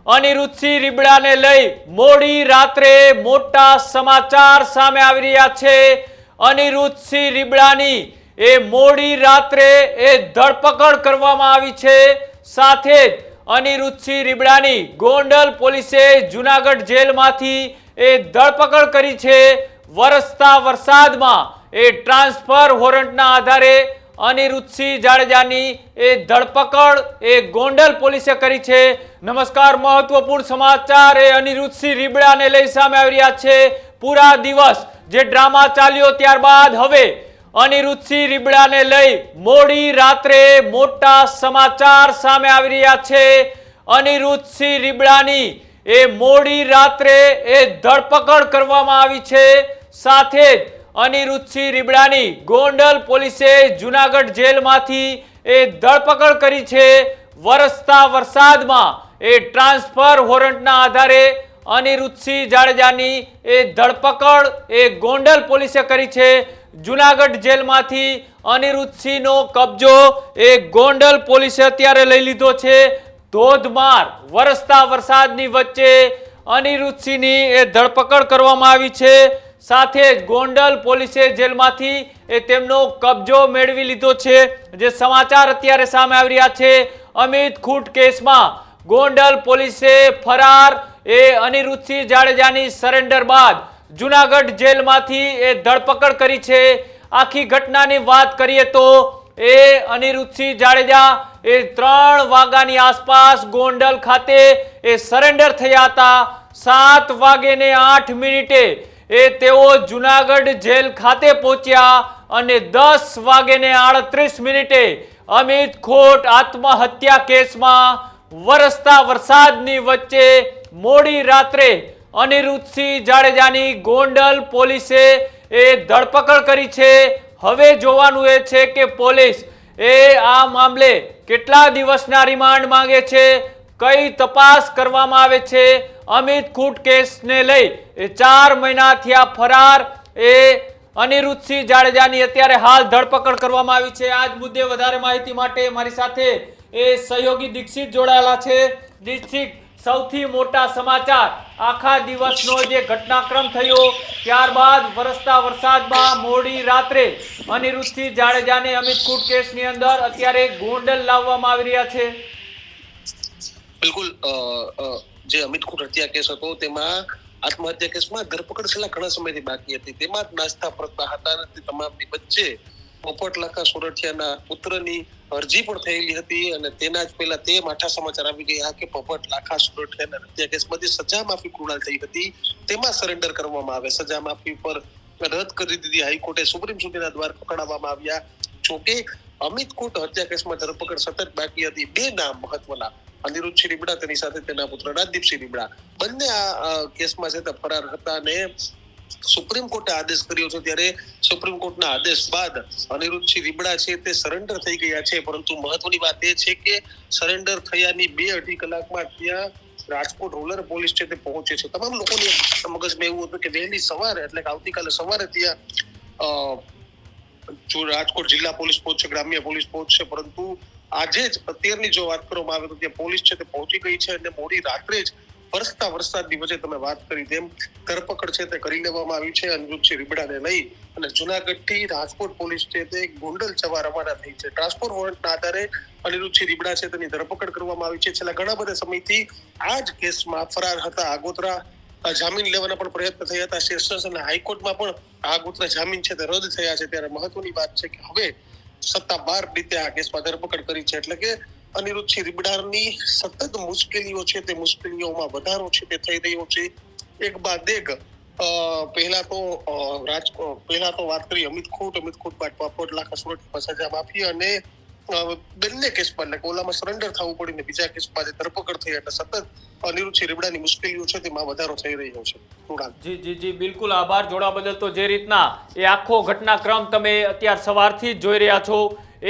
અનિરુદ્ધસિંહ રીબડાને લઈ મોડી રાત્રે મોટા સમાચાર સામે આવી રહ્યા છે। અનિરુદ્ધસિંહ રીબડાની મોડી રાત્રે ધરપકડ કરવામાં આવી છે। સાથે જ અનિરુદ્ધસિંહ રીબડાની ગોંડલ પોલીસે જૂનાગઢ જેલમાંથી ધરપકડ કરી છે। વરસતા વરસાદમાં ટ્રાન્સફર વોરંટના આધારે અનિરુદ્ધસિંહ જાડેજાની ધરપકડ ગોંડલ પોલીસે કરી છે। નમસ્કાર, મહત્વપૂર્ણ સમાચાર અનિરુદ્ધસિંહ રીબડાને લઈ સામે આવી રહ્યા છે। પૂરા દિવસ જે ડ્રામા ચાલ્યો ત્યારબાદ હવે અનિરુદ્ધસિંહ રીબડાને લઈ મોડી રાત્રે મોટા સમાચાર સામે આવી રહ્યા છે। અનિરુદ્ધસિંહ રીબડાની મોડી રાત્રે ધરપકડ કરવામાં આવી છે। સાથે જ અનિરુદ્ધસિંહ રીબડાની ગોંડલ પોલીસે જૂનાગઢ જેલમાંથી ધરપકડ કરી છે। વરસતા વરસાદમાં ટ્રાન્સફર વોરંટના આધારે અનિરુદ્ધસિંહ જાડેજાની ધરપકડ ગોંડલ પોલીસે કરી છે। જૂનાગઢ જેલમાંથી અનિરુદ્ધસિંહનો કબજો ગોંડલ પોલીસે અત્યારે લઈ લીધો છે। ધોધમાર વરસતા વરસાદની વચ્ચે અનિરુદ્ધસિંહની ધરપકડ કરવામાં આવી છે। સાથે જ ગોંડલ પોલીસે જેલમાંથી તેમનો કબજો મેળવી લીધો છે। જે સમાચાર અત્યારે સામે આવી રહ્યા છે, અમિત ખૂટ કેસમાં ગોંડલ પોલીસે ફરાર અનિરુદ્ધસિંહ જાડેજાની સરેન્ડર બાદ જૂનાગઢ જેલમાંથી ધરપકડ કરી છે। આખી ઘટનાની વાત કરીએ તો અનિરુદ્ધસિંહ જાડેજા 3 વાગ્યાની આસપાસ ગોંડલ ખાતે સરેન્ડર થયા હતા। 7:08 તેઓ જૂનાગઢ જેલ ખાતે પહોંચ્યા અને 10:38 અમિત ખોટ આત્મહત્યા કેસમાં વરસતા વરસાદની વચ્ચે મોડી રાત્રે અનિરુદ્ધસિંહ જાડેજાની ગોંડલ પોલીસે ધરપકડ કરી છે। હવે જોવાનું એ છે કે પોલીસ આ મામલે કેટલા દિવસના રિમાન્ડ માંગે છે, કઈ તપાસ કરવામાં આવે છે। અમિત ખૂટ કેસને લઈ 4 મહિનાથી આ ફરાર અનિરુદ્ધસિંહ જાડેજાની અત્યારે હાલ ધરપકડ કરવામાં આવી છે। આજ મુદ્દે વધારે માહિતી માટે મારી સાથે સહયોગી દીક્ષિત જોડાયેલા છે। દીક્ષિત, સૌથી મોટા સમાચાર આખા દિવસનો જે ઘટનાક્રમ થયો ત્યારબાદ વરસતા વરસાદમાં મોડી રાત્રે અનિરુદ્ધસિંહ જાડેજાને અમિત ખૂટ કેસની અંદર અત્યારે ગોંડલ લાવવામાં આવી રહ્યા છે। બિલકુલ, જે અમિત ખૂટ હત્યા કેસ હતો તેમાં આત્મહત્યા કેસમાં ધરપકડ છેલ્લા ઘણા સમયથી બાકી હતી। તેમાં જ નાસ્તા ફરતા હતા અને તમામની વચ્ચે પોપટ લાખા સોરઠિયાના પુત્રની અરજી પણ થયેલી હતી અને તેના જ પહેલા તે માઠા સમાચાર આવી ગયા કે પોપટ લાખા સોરઠિયાના હત્યા કેસમાંથી સજા માફી કુણાલ થઈ હતી, તેમાં સરેન્ડર કરવામાં આવે। સજા માફી પર રદ કરી દીધી હાઈકોર્ટે, સુપ્રીમ સુધીના દ્વાર ખખડાવવામાં આવ્યા। જોકે અમિત ખૂટ હત્યા કેસમાં ધરપકડ સતત બાકી હતી। 2 નામ મહત્વના, અનિરુદ્ધસિંહ રીબડા, તેની સાથે તેના પુત્ર રાજદીપસિંહ રીબડા, બંને આ કેસમાં છે તે ફરાર હતા અને સુપ્રીમ કોર્ટે આદેશ કર્યો છે। ત્યારે સુપ્રીમ કોર્ટના આદેશ બાદ અનિરુદ્ધસિંહ રીબડા છે તે સરેન્ડર થઈ ગયા છે। પરંતુ મહત્વની વાત એ છે કે સરેન્ડર થયાની 2-2.5 કલાકમાં ત્યાં રાજકોટ રૂરલ પોલીસ છે તે પહોંચે છે। તમામ લોકોની મગજમાં એવું હતું કે વહેલી સવારે એટલે કે આવતીકાલે સવારે ત્યાં જો રાજકોટ જિલ્લા પોલીસ પહોંચશે, ગ્રામ્ય પોલીસ પહોંચશે, પરંતુ આજે જ અત્યારની જો વાત કરવામાં આવે તો ત્યાં પોલીસ છે તે પહોંચી ગઈ છે અને મોડી રાત્રે જ વરસતા વરસાદની વચ્ચે તમે વાત કરી તેમ ધરપકડ છે તે કરી લેવામાં આવી છે અનિરુદ્ધસિંહ રીબડાને લઈ અને જૂનાગઢથી રાજકોટ પોલીસ છે તે ગોંડલ જવા રવાના થઈ છે। ટ્રાન્સફર વોરંટના આધારે અનિરુદ્ધસિંહ રીબડા છે તેની ધરપકડ કરવામાં આવી છે। છેલ્લા ઘણા બધા સમયથી આ જ કેસમાં ફરાર હતા। આગોતરા જામીન લેવાના પણ પ્રયત્ન થયા હતા। સેશન્સ અને હાઈકોર્ટમાં પણ આગોતરા જામીન છે તે રદ થયા છે। ત્યારે મહત્વની વાત છે કે હવે સત્તાવાર રીતે આ કેસમાં ધરપકડ કરી છે, એટલે કે અનિરુદ્ધસિંહ રીબડાની સતત મુશ્કેલીઓ છે તે મુશ્કેલીઓમાં વધારો છે તે થઈ રહ્યો છે। એક બાદ એક પહેલા તો વાત કરી અમિત ખૂટ બાદ પોપટ લાખા સોરઠિયા સજા માફી અને બંને કેસમાં એટલે ઓલામાં સરેન્ડર થવું પડીને બીજા કેસમાં ધરપકડ થઈ એટલે સતત અનિરુદ્ધસિંહ રીબડાની મુશ્કેલીઓ છે તેમાં વધારો થઈ રહ્યો છે। જી બિલકુલ, આભાર જોડા બદલ। તો જે રીતના આખો ઘટનાક્રમ તમે અત્યાર સવારથી જ જોઈ રહ્યા છો,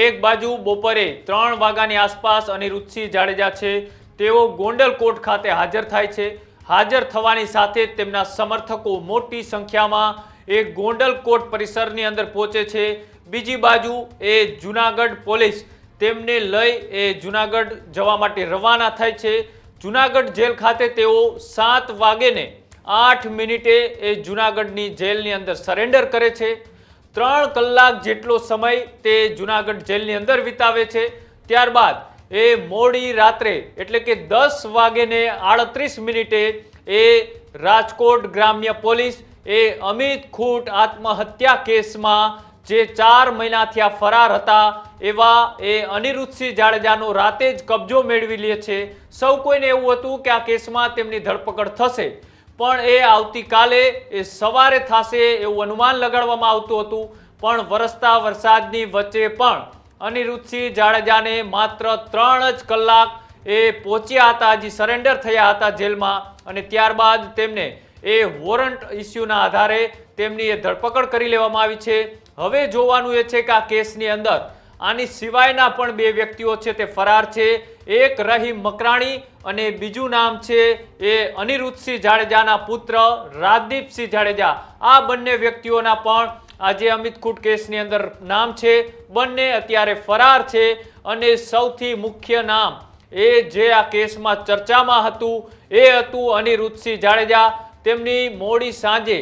એક બાજુ બપોરે 3 વાગ્યાની આસપાસ અનિરુદ્ધસિંહ જાડેજા છે તેઓ ગોંડલ કોર્ટ ખાતે હાજર થાય છે। હાજર થવાની સાથે તેમના સમર્થકો મોટી સંખ્યામાં ગોંડલ કોર્ટ પરિસરની અંદર પહોંચે છે। બીજી બાજુ જૂનાગઢ પોલીસ તેમને લઈ જૂનાગઢ જવા માટે રવાના થાય છે। જુનાગઢ જેલ ખાતે તેઓ 7:08 એ જુનાગઢની જેલની અંદર સરેન્ડર કરે છે. 3 કલાક જેટલો સમય તે જુનાગઢ જેલની અંદર વિતાવે છે. ત્યારબાદ એ મોડી રાત્રે એટલે કે 10:38 એ રાજકોટ ગ્રામ્ય પોલીસ એ અમિત ખૂટ આત્મહત્યા કેસમાં જે 4 મહિનાથી આ ફરાર હતા એવા એ અનિરુદ્ધસિંહ જાડેજાનો રાતે જ કબજો મેળવી લે છે. સૌ કોઈને એવું હતું કે આ કેસમાં તેમની ધરપકડ થશે, પણ એ આવતીકાલે એ સવારે થશે એવું અનુમાન લગાડવામાં આવતું હતું. પણ વરસતા વરસાદની વચ્ચે પણ અનિરુદ્ધસિંહ જાડેજાને માત્ર 3 જ કલાક એ પહોંચ્યા હતા, હજી સરેન્ડર થયા હતા જેલમાં, અને ત્યારબાદ તેમને એ વોરંટ ઇસ્યુના આધારે તેમની એ ધરપકડ કરી લેવામાં આવી છે. હવે જોવાનું એ છે કે આ કેસની અંદર આની સિવાયના પણ 2 વ્યક્તિઓ છે તે ફરાર છે. એક રહીમ મકરાણી અને બીજું નામ છે એ અનિરુદ્ધસિંહ જાડેજાના પુત્ર રાજદીપસિંહ જાડેજા. આ બંને વ્યક્તિઓના પણ આજે અમિત ખૂટ કેસની અંદર નામ છે. બંને અત્યારે ફરાર છે. અને સૌથી મુખ્ય નામ એ જે આ કેસમાં ચર્ચામાં હતું એ હતું અનિરુદ્ધસિંહ જાડેજા. તેમની મોડી સાંજે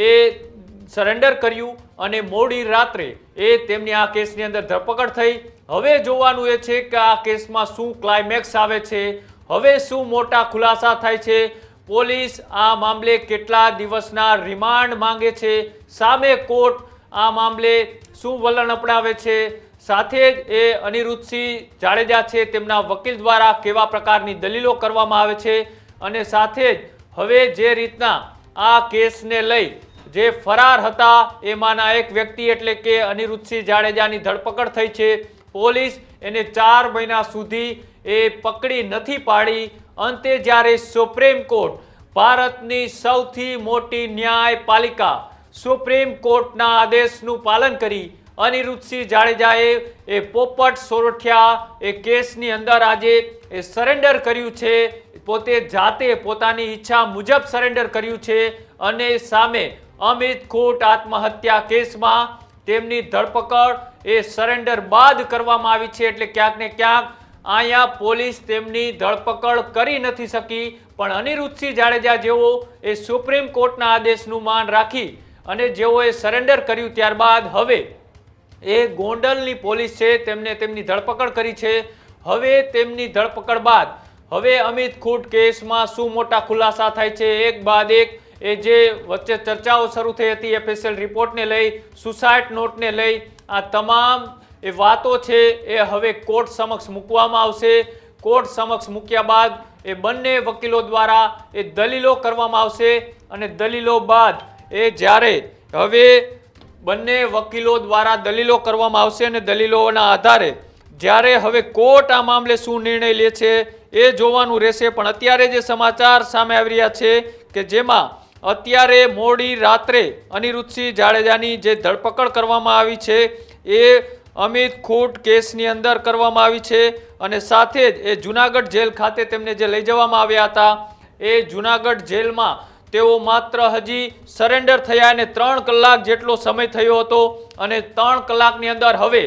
એ સરેન્ડર કર્યું અને મોડી રાત્રે એ તેમની આ કેસની અંદર ધરપકડ થઈ. હવે જોવાનું એ છે કે આ કેસમાં શું ક્લાઇમેક્સ આવે છે, હવે શું મોટા ખુલાસા થાય છે, પોલીસ આ મામલે કેટલા દિવસના રિમાન્ડ માંગે છે, સામે કોર્ટ આ મામલે શું વલણ અપનાવે છે, સાથે જ એ અનિરુદ્ધસિંહ જાડેજા છે તેમના વકીલ દ્વારા કેવા પ્રકારની દલીલો કરવામાં આવે છે, અને સાથે જ હવે જે રીતના આ કેસને લઈ જે ફરાર હતા એમાંના એક વ્યક્તિ એટલે કે અનિરુદ્ધસિંહ જાડેજાની ધરપકડ થઈ છે. પોલીસ એને 4 મહિના સુધી એ પકડી નથી પાડી. અંતે જ્યારે સુપ્રીમ કોર્ટ, ભારતની સૌથી મોટી ન્યાયપાલિકા, સુપ્રીમ કોર્ટના આદેશનું પાલન કરી અનિરુદ્ધસિંહ જાડેજાએ એ પોપટ સોરઠિયા એ કેસની અંદર આજે એ સરેન્ડર કર્યું છે. પોતે જાતે પોતાની ઈચ્છા મુજબ સરેન્ડર કર્યું છે. અને સામે અમિત ખૂટ આત્મહત્યા કેસમાં તેમની ધરપકડ એ સરેન્ડર બાદ કરવામાં આવી છે. એટલે ક્યાંક ને ક્યાંક અહીંયા પોલીસ તેમની ધરપકડ કરી નથી શકી, પણ અનિરુદ્ધસિંહ જાડેજા જેઓ એ સુપ્રીમ કોર્ટના આદેશનું માન રાખી અને જેઓએ સરેન્ડર કર્યું ત્યારબાદ હવે એ ગોંડલની પોલીસ છે તેમને તેમની ધરપકડ કરી છે. હવે તેમની ધરપકડ બાદ હવે અમિત ખૂટ કેસમાં શું મોટા ખુલાસા થાય છે, એક બાદ એક એ જે વચ્ચે ચર્ચાઓ શરૂ થઈ હતી FSL રિપોર્ટને લઈ, સુસાઇડ નોટને લઈ, આ તમામ એ વાતો છે એ હવે કોર્ટ સમક્ષ મૂકવામાં આવશે. કોર્ટ સમક્ષ મૂક્યા બાદ એ બંને વકીલો દ્વારા એ દલીલો કરવામાં આવશે, અને દલીલો બાદ એ જ્યારે હવે બંને વકીલો દ્વારા દલીલો કરવામાં આવશે અને દલીલોના આધારે જ્યારે હવે કોર્ટ આ મામલે શું નિર્ણય લે છે એ જોવાનું રહેશે. પણ અત્યારે જે સમાચાર સામે આવી રહ્યા છે કે જેમાં અત્યારે મોડી રાત્રે અનિરુદ્ધસિંહ જાડેજાની જે ધરપકડ કરવામાં આવી છે એ અમિત ખૂટ કેસની અંદર કરવામાં આવી છે, અને સાથે જ એ જુનાગઢ જેલ ખાતે તેમને જે લઈ જવામાં આવ્યા હતા એ જુનાગઢ જેલમાં તેઓ માત્ર હજી સરેન્ડર થયા અને 3 કલાક જેટલો સમય થયો હતો. અને 3 કલાકની અંદર હવે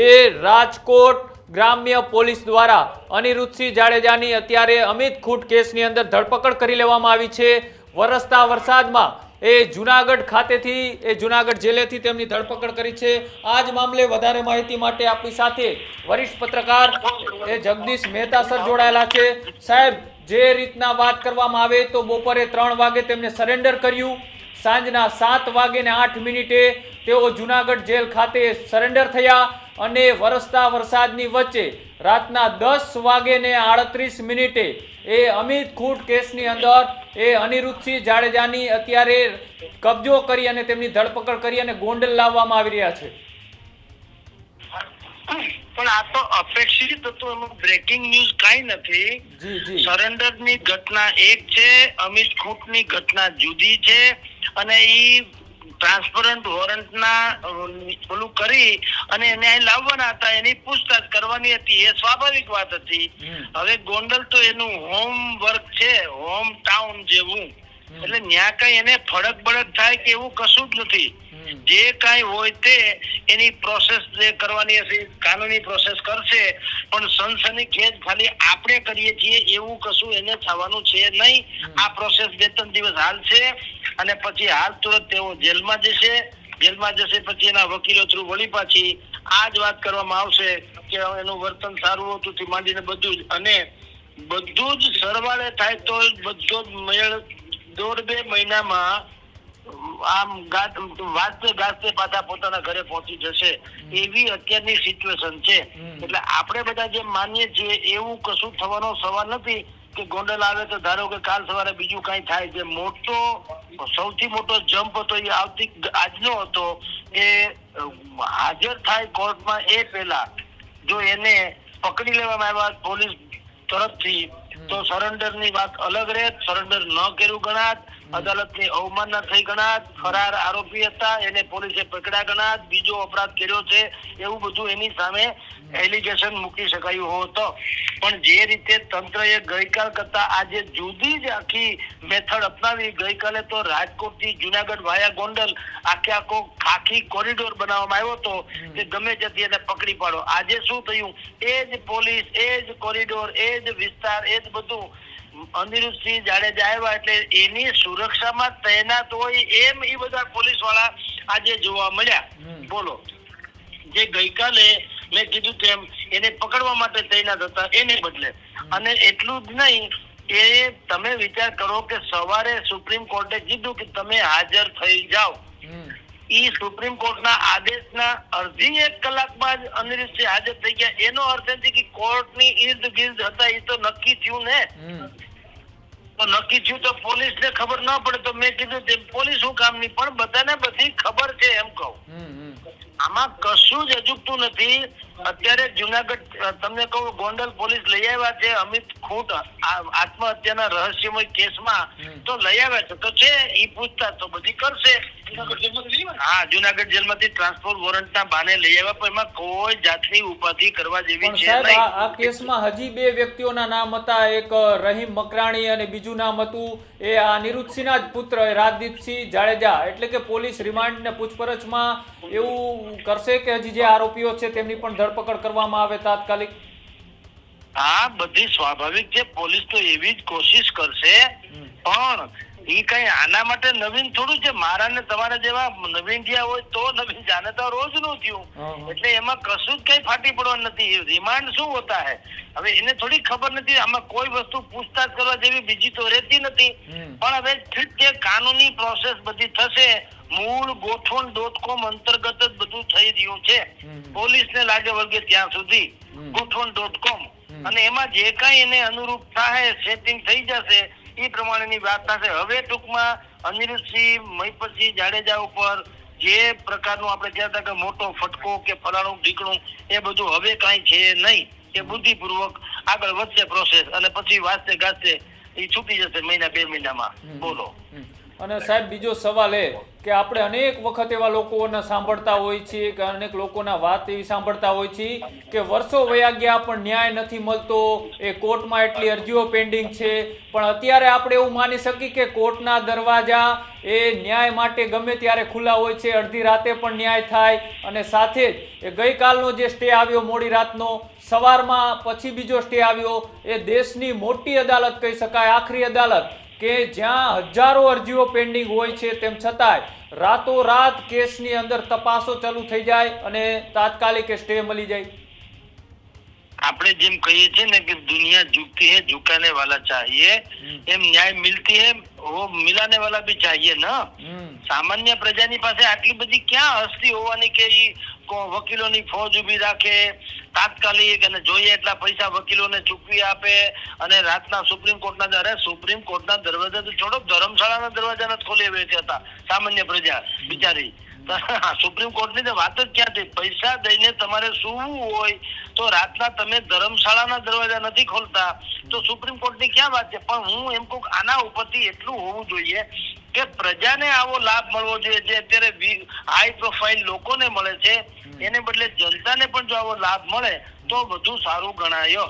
એ રાજકોટ ગ્રામ્ય પોલીસ દ્વારા અનિરુદ્ધસિંહ જાડેજાની અત્યારે અમિત ખૂટ કેસની અંદર ધરપકડ કરી લેવામાં આવી છે. વરસતા વરસાદમાં એ જુનાગઢ ખાતેથી એ જુનાગઢ જેલેથી તેમની ધરપકડ કરી છે. આ જ મામલે વધારે માહિતી માટે આપણી સાથે વરિષ્ઠ પત્રકાર એ જગદીશ મહેતા સર જોડાયેલા છે. સાહેબ, જે રીતના વાત કરવામાં આવે તો બપોરે 3 વાગે તેમને સરેન્ડર કર્યું, સાંજના 7:08 તેઓ જુનાગઢ જેલ ખાતે સરેન્ડર થયા, અને વરસતા વરસાદની વચ્ચે રાતના 10:38 એ અમિત ખૂટ કેસની અંદર એ અનિરુદ્ધસિંહ જાડેજાની અત્યારે કબજો કરી અને તેમની ધરપકડ કરી અને ગોંડલ લાવવામાં આવી રહ્યા છે. પણ આ તો અપેક્ષિત હતું, એમાં બ્રેકિંગ ન્યૂઝ કાંઈ નથી. સરેન્ડરની ઘટના એક છે, અમિત ખૂટની ઘટના જુદી છે, અને ઈ ટ્રાન્સપરન્ટ વોરંટના ઓલું કરી અને એને અહીં લાવવાના હતા, એની પૂછતાછ કરવાની હતી, એ સ્વાભાવિક વાત હતી. હવે ગોંડલ તો એનું હોમ વર્ક છે, હોમ ટાઉન જેવું, એટલે ન્યા કઈ એને ફડક બળક થાય કે એવું કશું જ નથી. જે કાંઈ હોય તે એની પ્રોસેસ જે કરવાની હશે કાનૂની પ્રોસેસ કરશે, પણ સનસનીખેજ ખાલી આપણે કરીએ છીએ એવું કશું એને થવાનું છે નહીં. આ પ્રોસેસ 2-3 દિવસ હાલશે અને પછી હાલ તુરંત તેઓ જેલમાં જશે પછી એના વકીલો થ્રુ વળી પાછી આ જ વાત કરવામાં આવશે કે એનું વર્તન સારું હતું થી માંડીને બધું જ, અને બધું જ સરવાળે થાય તો બધો જ મેળ 1.5-2 મહિનામાં આમ વાજતે ગાજતે પાછા પોતાના ઘરે પહોંચી જશે એવી અત્યારની સિચ્યુએશન છે. એટલે આપણે બધા જે માનીએ છીએ એવું કશું થવાનો સવાલ નથી કે ગોંડલ આવે તો ધારો કે કાલ સવારે બીજું કઈ થાય. જે સૌથી મોટો જમ્પ હતો એ આજનો હતો એ હાજર થાય કોર્ટમાં એ પહેલા જો એને પકડી લેવામાં આવ્યા પોલીસ તરફથી તો સરેન્ડરની વાત અલગ રહે. સરેન્ડર ન કર્યું ગણાત, અદાલતની અવમાનના થઈ ગણાત, ફરાર આરોપી હતા એને પોલીસે પકડ્યા ગણાત, બીજો અપરાધ કર્યો છે એવું બધું એની સામે એલિગેશન મૂકી શકાયું હોતો. પણ જે રીતે તંત્રએ ગઈકાલ કરતા આજે જુદી જ આખી મેથડ અપનાવી. ગઈકાલે તો રાજકોટ થી જુનાગઢ વાયા ગોંડલ આખો ખાખી કોરિડોર બનાવવામાં આવ્યો હતો કે ગમે ત્યાંથી એને પકડી પાડો. આજે શું થયું? એ જ પોલીસ, એ જ કોરિડોર, એ જ વિસ્તાર, એ જ બધું અનિરુદ્ધસિંહ જાડેજા આવ્યા એટલે એની સુરક્ષામાં તૈનાત હોય એમ એ બધા પોલીસ વાળા આજે જોવા મળ્યા. બોલો, જે ગઈકાલે મેં કીધું તેમ એને પકડવા માટે તૈનાત હતા એને બદલે. અને એટલું જ નહીં, એ તમે વિચાર કરો કે સવારે સુપ્રીમ કોર્ટે કીધું કે તમે હાજર થઈ જાઓ. ઈ સુપ્રીમ કોર્ટના આદેશના અડધી 1 કલાકમાં જ અનિરુદ્ધસિંહ હાજર થઈ ગયા. એનો અર્થ એ કે કોર્ટની ઈર્દ ગિર્દ હતા એ તો નક્કી થયું ને. તો નક્કી થયું તો પોલીસને ખબર ન પડે તો મેં કીધું તે પોલીસ શું કામની, પણ બધાને બધી ખબર છે એમ કહું. આમાં કશું જ અજુગતું નથી. અત્યારે જુનાગઢ તમને કહું ગોંડલ પોલીસ લઈ આવ્યા છે અમિત ખૂંટ આત્મહત્યાના રહસ્યમય કેસમાં તો લઈ આવ્યા છે તો છે ઈ પૂછતાછ તો બધી કરશે. હા, જુનાગઢ જેલમાંથી ટ્રાન્સફર વોરંટના બાને લઈ આવ્યા પણ એમાં કોઈ જાતની ઉપાધિ કરવા જેવી છે નહીં. આ કેસમાં હજી 2 વ્યક્તિઓના નામ હતા, એક રહીમ મકરાણી અને બીજું નામ હતું એ આ અનિરુદ્ધસિંહના જ પુત્ર રાજદીપસિંહ જાડેજા. એટલે કે પોલીસ રિમાન્ડ ને પૂછપરછમાં એવું કરશે કે હજી જે આરોપીઓ છે તેમની પણ ધરપકડ કરવામાં આવે તાત્કાલિક? હા, બધી સ્વાભાવિક છે. પોલીસ તો એવી જ કોશિશ કરશે પણ એ કઈ આના માટે નવીન થોડું છે. મારા ને તમારા જેવા નવીન થયા હોય તો નવીન જાણે તો રોજ નું થયું એટલે એમાં કશું જ કઈ ફાટી પડવાનું નથી. રિમાન્ડ શું હોતા હે હવે એને થોડી ખબર નથી. આમાં કોઈ વસ્તુ પૂછતાછ કરવા જેવી બીજી તો રહેતી નથી. પણ હવે ઠીક છે, કાનૂની પ્રોસેસ બધી થશે. મૂળ ગોઠવણ.com અંતર્ગત જ બધું થઈ રહ્યું છે. પોલીસને લાગે વળગે ત્યાં સુધી ગોઠવણ.com અને એમાં જે કઈ એને અનુરૂપ થાય સેટિંગ થઈ જશે એ પ્રમાણેની વાત થશે. હવે ટૂંકમાં અનિરુદ્ધસિંહ મહિપતસિંહ જાડેજા ઉપર જે પ્રકારનું આપણે કહેતા કે મોટો ફટકો કે ફલાણું ઢીકણું એ બધું હવે કાંઈ છે નહીં. એ બુદ્ધિપૂર્વક આગળ વધશે પ્રોસેસ અને પછી વાંચતે ગાજતે એ છૂટી જશે 1-2 મહિનામાં. બોલો. અને સાહેબ બીજો સવાલ એ કે આપણે અનેક વખત એવા લોકોને સાંભળતા હોય છીએ કે અનેક લોકોના વાત એવી સાંભળતા હોય છીએ કે વર્ષો વયા ગયા પણ ન્યાય નથી મળતો, એ કોર્ટમાં એટલી અરજીઓ પેન્ડિંગ છે. પણ અત્યારે આપણે એવું માની શકીએ કે કોર્ટના દરવાજા એ ન્યાય માટે ગમે ત્યારે ખુલ્લા હોય છે, અડધી રાતે પણ ન્યાય થાય. અને સાથે જ એ ગઈકાલનો જે સ્ટે આવ્યો મોડી રાતનો, સવારમાં પછી બીજો સ્ટે આવ્યો, એ દેશની મોટી અદાલત કહી શકાય, આખરી અદાલત કે જ્યાં હજારો અરજીઓ પેન્ડિંગ હોય છે તેમ છતાંય રાતોરાત કેસની અંદર તપાસો ચાલુ થઈ જાય અને તાત્કાલિક સ્ટે મળી જાય. આપણે જેમ કહીએ છીએ ને કે દુનિયા ઝુકતી है झुकाने वाला चाहिए, એમ ન્યાય મિલતી है वो मिलाने वाला भी चाहिए ना. સામાન્ય પ્રજાની પાસે આટલી બધી ક્યાં હસ્તી હોવાની કે વકીલોની ફોજ ઉભી રાખે તાત્કાલિક અને જોઈએ એટલા પૈસા વકીલોને ચૂકવી આપે અને રાતના સુપ્રીમ કોર્ટના દરવાજા તો છોડો, ધર્મશાળાના દરવાજા નથી ખોલી બેઠા હતા સામાન્ય પ્રજા બિચારી. સુપ્રીમ કોર્ટની તો વાત જ ક્યાં થઈ? પૈસા દઈને તમારે સૂવું હોય તો રાતના તમે ધર્મશાળાના દરવાજા નથી ખોલતા તો સુપ્રીમ કોર્ટની ક્યાં વાત છે? પણ હું એમ કહું આના ઉપરથી એટલું હોવું જોઈએ કે પ્રજાને આવો લાભ મળવો જોઈએ જે અત્યારે હાઈ પ્રોફાઇલ લોકોને મળે છે એને બદલે જનતાને પણ જો આવો લાભ મળે તો વધુ સારું ગણાય.